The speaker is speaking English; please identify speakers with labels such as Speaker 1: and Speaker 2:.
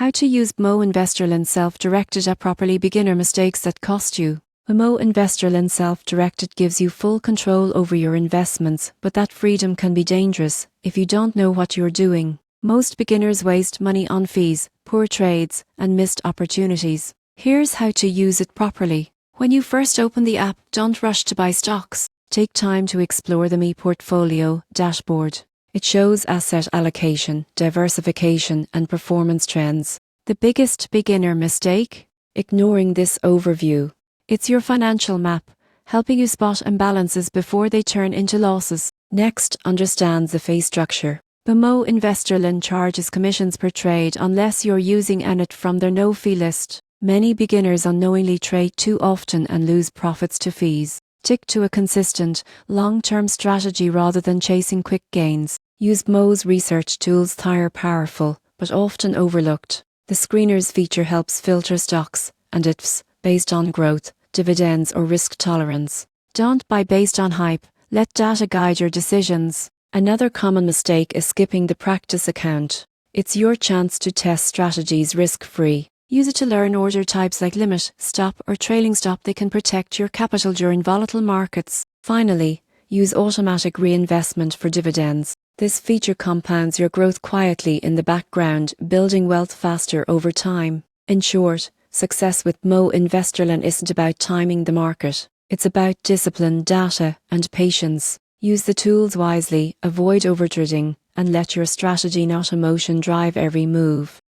Speaker 1: How to use BMO InvestorLine Self-Directed at properly. Beginner mistakes that cost you. BMO InvestorLine Self-Directed gives you full control over your investments, but that freedom can be dangerous if you don't know what you're doing. Most beginners waste money on fees, poor trades, and missed opportunities. Here's how to use it properly. When you first open the app, don't rush to buy stocks. Take time to explore the BMO portfolio dashboard. It shows asset allocation, diversification, and performance trends. The biggest beginner mistake? Ignoring this overview. It's your financial map, helping you spot imbalances before they turn into losses. Next, understand the fee structure. BMO InvestorLine charges commissions per trade unless you're using it from their no-fee list. Many beginners unknowingly trade too often and lose profits to fees. Stick to a consistent, long-term strategy rather than chasing quick gains. Use BMO's research tools. They're powerful, but often overlooked. The screeners feature helps filter stocks and ETFs based on growth, dividends, or risk tolerance. Don't buy based on hype. Let data guide your decisions. Another common mistake is skipping the practice account. It's your chance to test strategies risk-free. Use it to learn order types like limit, stop, or trailing stop. They can protect your capital during volatile markets. Finally, use automatic reinvestment for dividends. This feature compounds your growth quietly in the background, building wealth faster over time. In short, success with BMO InvestorLine isn't about timing the market. It's about discipline, data, and patience. Use the tools wisely, avoid overtrading, and let your strategy, not emotion, drive every move.